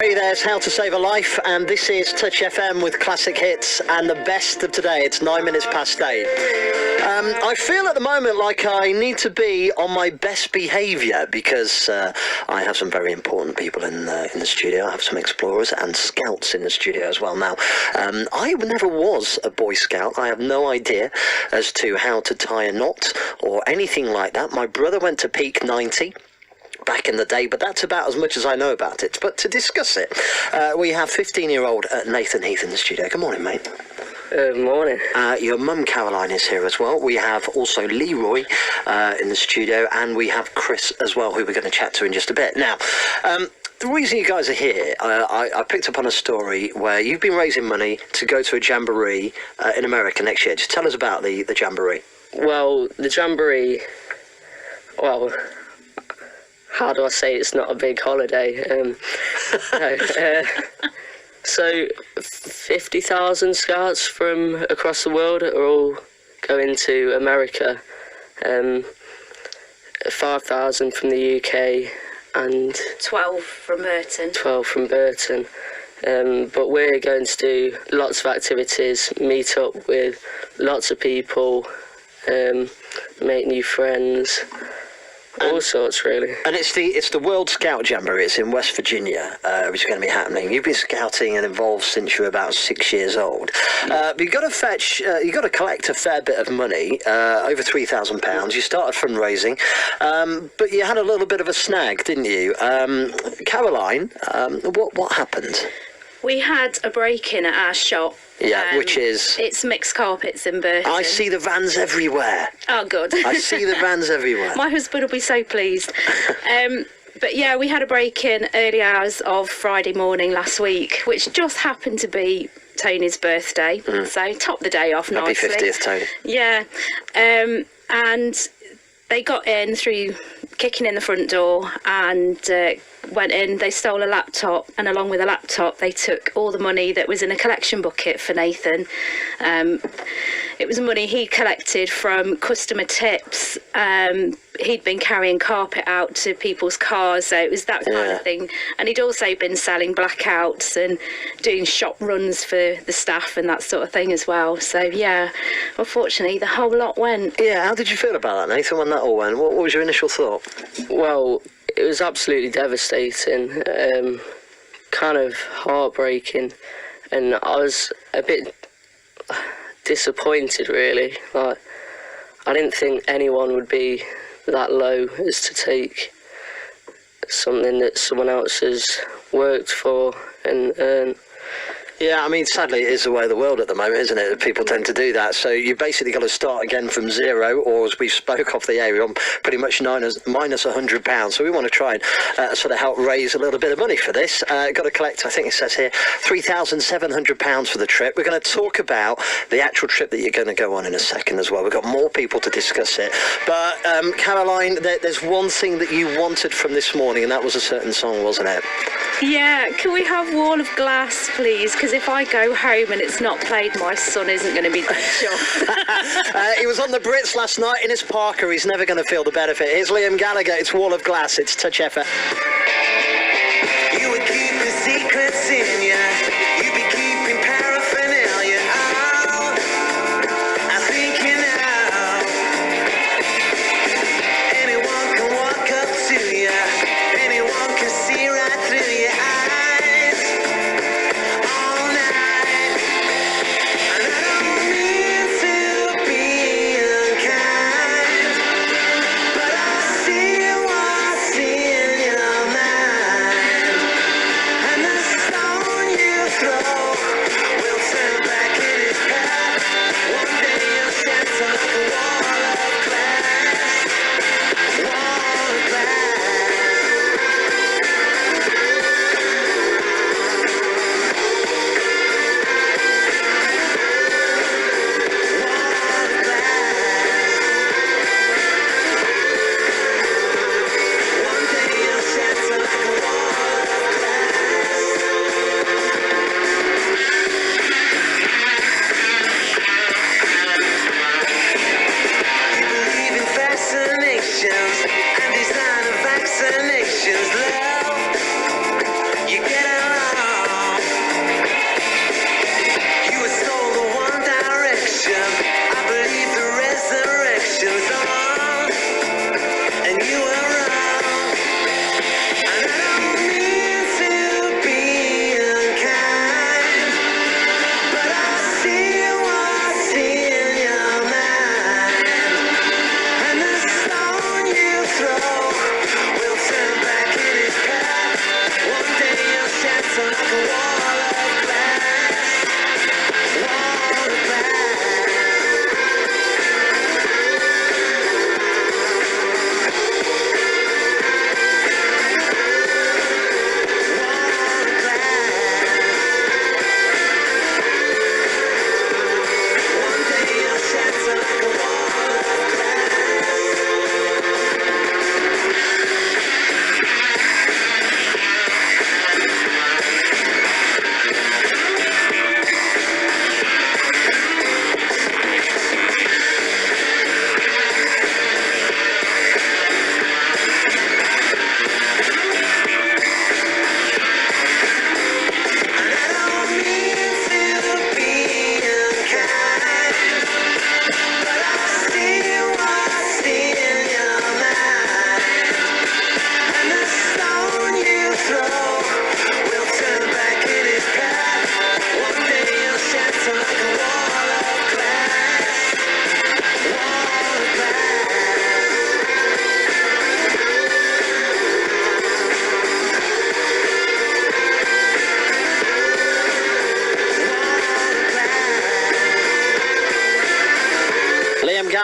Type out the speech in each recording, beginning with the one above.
Hey, there's How to Save a Life, and this is Touch FM with classic hits and the best of today. It's 8 minutes past 8. I feel at the moment like I need to be on my best behaviour because I have some very important people in the studio. I have some explorers and scouts in the studio as well. Now, I never was a Boy Scout. I have no idea as to how to tie a knot or anything like that. My brother went to Peak 90 back in the day, but that's about as much as I know about it. But to discuss it, we have 15-year-old Nathan Heath in the studio. Good morning, mate. Good morning. Your mum Caroline is here as well. We have also Leroy in the studio, and we have Chris as well, who we're going to chat to in just a bit. Now, the reason you guys are here, I picked up on a story where you've been raising money to go to a jamboree in America next year. Just tell us about the jamboree. Well, the jamboree, how do I say it's not a big holiday? So 50,000 scouts from across the world are all going to America. 5,000 from the UK and 12 from Burton. 12 from Burton. But we're going to do lots of activities, meet up with lots of people, make new friends. All sorts, really. And it's the World Scout Jamboree. It's in West Virginia, which is going to be happening. You've been scouting and involved since you were about 6 years old. But you've got to collect a fair bit of money, over £3,000. You started fundraising, but you had a little bit of a snag, didn't you? Caroline, what happened? We had a break-in at our shop. Yeah, which is? It's Mixed Carpets in Burton. I see the vans everywhere. Oh, good. I see the vans everywhere. My husband will be so pleased. But yeah, we had a break-in early hours of Friday morning last week, which just happened to be Tony's birthday. So topped the day off nicely. Happy 50th, Tony. Yeah. And they got in through kicking in the front door and went in. They stole a laptop, and along with a laptop they took all the money that was in a collection bucket for Nathan. It was money he collected from customer tips. He'd been carrying carpet out to people's cars, so it was that kind of thing. And he'd also been selling blackouts and doing shop runs for the staff and that sort of thing as well. So yeah, unfortunately the whole lot went. Yeah, how did you feel about that, Nathan, when that all went? What was your initial thought? Well, it was absolutely devastating, kind of heartbreaking, and I was a bit disappointed, really. Like, I didn't think anyone would be that low as to take something that someone else has worked for and earned. Yeah, I mean, sadly, it is the way of the world at the moment, isn't it? People tend to do that. So you basically got to start again from zero, or as we spoke off the air, we're on pretty much minus £100. So we want to try and sort of help raise a little bit of money for this. Got to collect, I think it says here, £3,700 for the trip. We're going to talk about the actual trip that you're going to go on in a second as well. We've got more people to discuss it. But Caroline, there's one thing that you wanted from this morning, and that was a certain song, wasn't it? Yeah, can we have Wall of Glass, please? Because if I go home and it's not played, my son isn't going to be chuffed. He was on the Brits last night in his Parker. He's never going to feel the benefit. Here's Liam Gallagher. It's Wall of Glass. It's Touch FM. You would keep the secrets in ya. You'd be keeping paraphernalia out. I think you know. Anyone can walk up to ya. Anyone can see right through your eyes all night. And I don't mean to be unkind, but I see what's in your mind.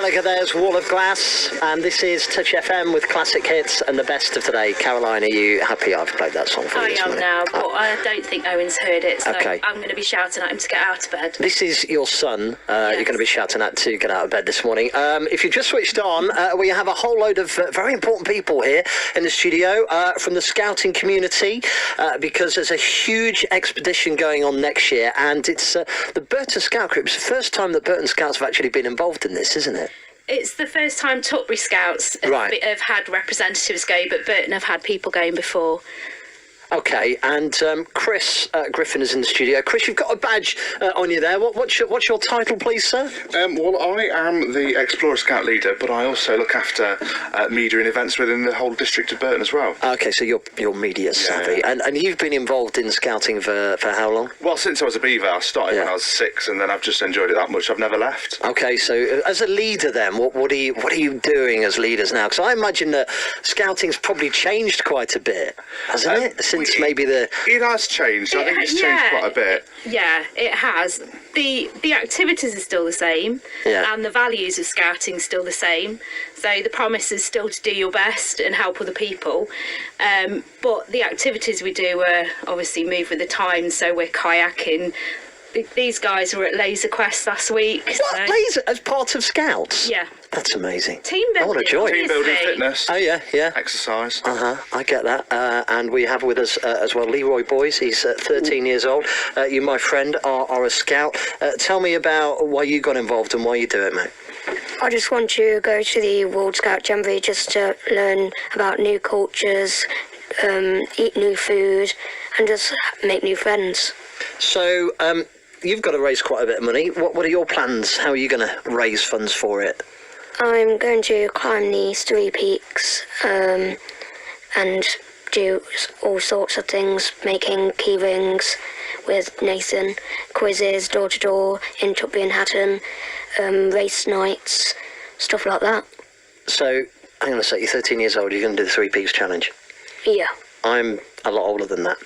Gallagher, there's Wall of Glass, and this is Touch FM with classic hits and the best of today. Caroline, are you happy I've played that song for you I this am morning? now, but I don't think Owen's heard it, so Okay. I'm going to be shouting at him to get out of bed. This is your son. You're going to be shouting at to get out of bed this morning. If you just switched on, we have a whole load of very important people here in the studio from the scouting community because there's a huge expedition going on next year, and it's the Burton Scout Group. It's the first time that Burton Scouts have actually been involved in this, isn't it? It's the first time Tutbury Scouts have had representatives go, but Burton have had people going before. Okay, and Chris Griffin is in the studio. Chris, you've got a badge on you there. What's your title, please, sir? Well, I am the Explorer Scout leader, but I also look after media and events within the whole district of Burton as well. Okay, so you're media savvy, Yeah. and you've been involved in scouting for how long? Well, since I was a beaver, I started when I was 6, and then I've just enjoyed it that much. I've never left. Okay, so as a leader, then, what are you doing as leaders now? Because I imagine that scouting's probably changed quite a bit, hasn't it? Since maybe the It has changed. I think it's changed quite a bit. Yeah, it has. The activities are still the same, and the values of scouting still the same. So the promise is still to do your best and help other people. But the activities we do are obviously move with the times. So we're kayaking. These guys were at Laser Quest last week. what laser as part of Scouts? Yeah. That's amazing. Team I want to building. join. Team building, Obviously. fitness, Oh yeah. exercise. I get that. And we have with us as well Leroy Boys. He's 13 years old. You, my friend, are a scout. Tell me about why you got involved and why you do it, mate. I just want to go to the World Scout Jamboree just to learn about new cultures, eat new food, and just make new friends. So, you've got to raise quite a bit of money. What are your plans? How are you going to raise funds for it? I'm going to climb these 3 peaks and do all sorts of things, making key rings with Nathan, quizzes door to door in Tutbury and Hatton, race nights, stuff like that. So, hang on a sec, you're 13 years old, you're going to do the 3 Peaks Challenge. Yeah. I'm a lot older than that.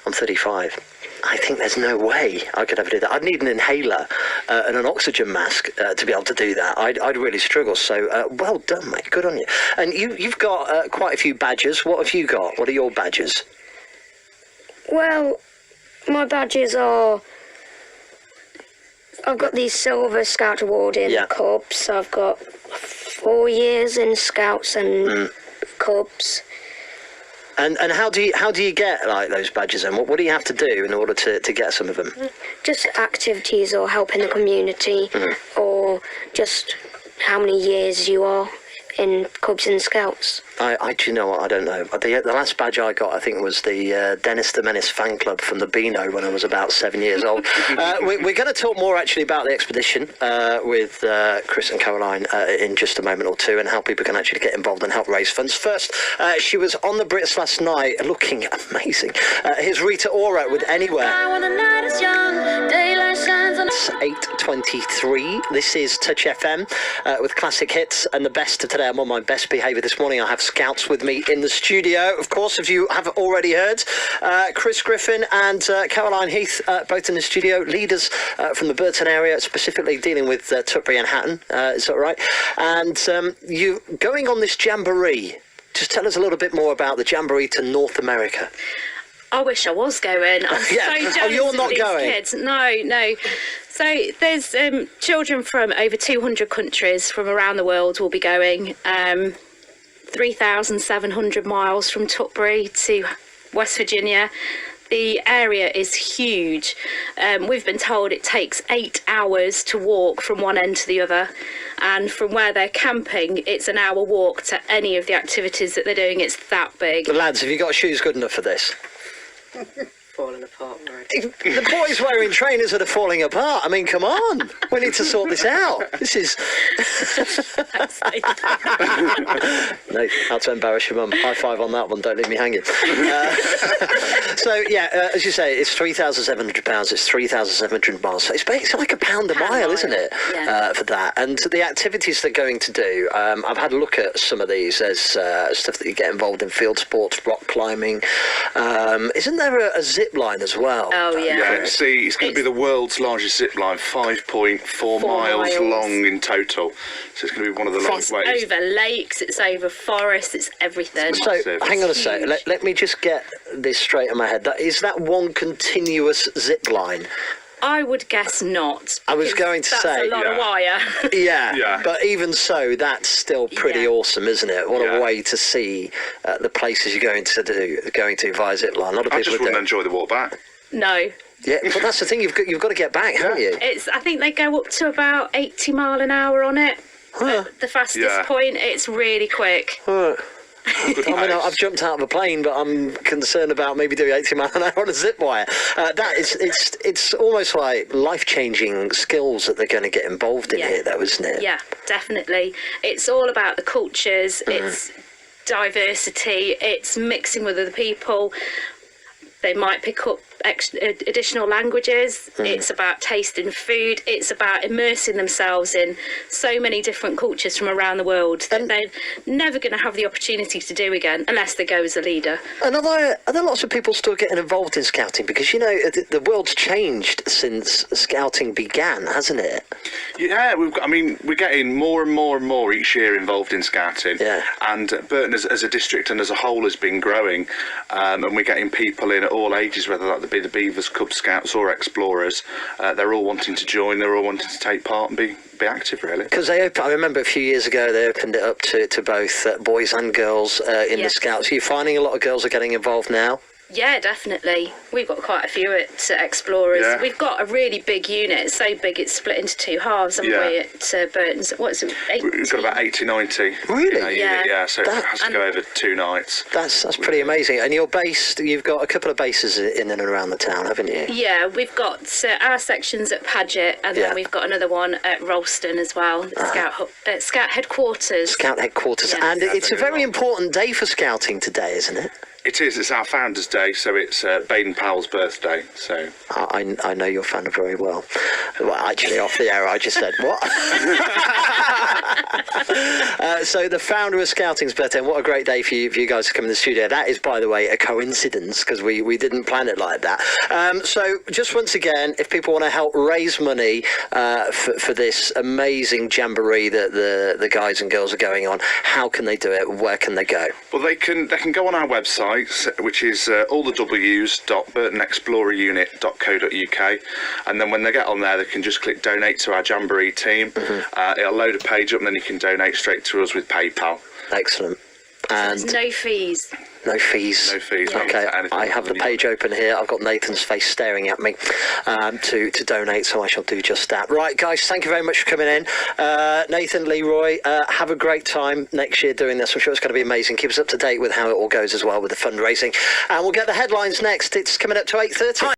I'm 35. I think there's no way I could ever do that. I'd need an inhaler and an oxygen mask to be able to do that. I'd really struggle. So, well done, mate. Good on you. And you've got quite a few badges. What have you got? What are your badges? Well, my badges are... I've got the Silver Scout Award in Cubs. I've got 4 years in Scouts and Cubs. And how do you get like those badges? And what do you have to do in order to get some of them? Just activities or helping the community, or just how many years you are in Cubs and Scouts. I do you know what? I don't know. The last badge I got, I think, was the Dennis the Menace fan club from the Beano when I was about 7 years old. We're going to talk more actually about the expedition with Chris and Caroline in just a moment or two, and how people can actually get involved and help raise funds. First, she was on the Brits last night, looking amazing. Here's Rita Ora with Anywhere. It's 8:23. This is Touch FM with classic hits and the best of today. I'm on my best behaviour this morning. I have Scouts with me in the studio. Of course, if you have already heard, Chris Griffin and Caroline Heath, both in the studio, leaders from the Burton area, specifically dealing with Tutbury and Hatton. Is that right? And you going on this jamboree. Just tell us a little bit more about the jamboree to North America. I wish I was going. I'm so jealous you're not of these going? kids. No. So there's children from over 200 countries from around the world will be going. 3,700 miles from Tutbury to West Virginia. The area is huge. We've been told it takes 8 hours to walk from one end to the other. And from where they're camping, it's an hour walk to any of the activities that they're doing. It's that big. Lads, have you got shoes good enough for this? Falling apart already. The boys wearing trainers that are falling apart. I mean, come on. We need to sort this out. This is... No, how to embarrass your mum. High five on that one. Don't leave me hanging. So, yeah, as you say, it's £3,700. It's 3,700 miles. So it's like £1 a mile, isn't it? Yeah. For that. And the activities they're going to do, I've had a look at some of these. There's stuff that you get involved in, field sports, rock climbing. Isn't there a zip zip line as well. Oh, yeah. Yeah, see, it's going to be the world's largest zip line, 5.4 miles long in total. So it's going to be one of the It's longest ways. over lakes, it's over forests, it's everything. So, Massive. hang on a It's sec. huge. Let me just get this straight in my head. Is that one continuous zip line? I would guess not. I was because going to that's say, a lot of yeah. wire. Yeah, Yeah. but even so, that's still pretty Yeah. awesome, isn't it? What Yeah. a way to see the places you're going to via zip line. A lot of I people just do. wouldn't enjoy the walk back. No, Yeah, but that's the thing. You've got to get back, haven't you? I think they go up to about 80 mile an hour on it. Huh. At the fastest Yeah. point, it's really quick. Huh. Good I mean, pace. I've jumped out of a plane, but I'm concerned about maybe doing 80 mile an hour on a zip wire. It's almost like life-changing skills that they're going to get involved in Yeah. here, though, isn't it? Yeah, definitely. It's all about the cultures, it's diversity, it's mixing with other people. They might pick up additional languages. It's about tasting food. It's about immersing themselves in so many different cultures from around the world that they're never going to have the opportunity to do again unless they go as a leader. And are there lots of people still getting involved in scouting? Because, you know, the world's changed since scouting began, hasn't it? Yeah, we're getting more and more and more each year involved in scouting. Yeah. And Burton as a district and as a whole has been growing, and we're getting people in at all ages, whether that be the Beavers, Cub Scouts or Explorers. They're all wanting to join, they're all wanting to take part and be active, really. Because I remember a few years ago they opened it up to both boys and girls in the Yes. Scouts. Are you finding a lot of girls are getting involved now? Yeah, definitely. We've got quite a few at Explorers. Yeah. We've got a really big unit. It's so big it's split into two halves, haven't Yeah. we, at Burton's? What is it? We've got about 80, 90 Really? in our unit, Yeah. so it That- has to go over 2 nights. That's pretty amazing. And you're based, you've got a couple of bases in and around the town, haven't you? Yeah, we've got our sections at Paget, and Yeah. then we've got another one at Ralston as well, the Scout headquarters. Scout headquarters. Yes. And it's a don't get me very wrong. important day for scouting today, isn't it? It is, it's our Founders' Day, so it's Baden Powell's birthday, so... I know your fan very well. Well, actually, off the air, I just said, what? So the founder of Scouting's birthday, and what a great day for you guys to come in the studio. That is, by the way, a coincidence, because we didn't plan it like that. So just once again, if people want to help raise money for this amazing jamboree that the guys and girls are going on, how can they do it? Where can they go? Well, they can go on our website, which is allthews.burtonexplorerunit.co.uk, and then when they get on there, they can just click donate to our jamboree team. It'll load a page up, and then you can donate straight to us with PayPal. Excellent. There's And no fees. no fees. No fees. Yeah. Okay, anything I have the other than page open here. I've got Nathan's face staring at me to donate, so I shall do just that. Right, guys, thank you very much for coming in. Nathan, Leroy, have a great time next year doing this. I'm sure it's going to be amazing. Keep us up to date with how it all goes as well with the fundraising. And we'll get the headlines next. It's coming up to 8:30.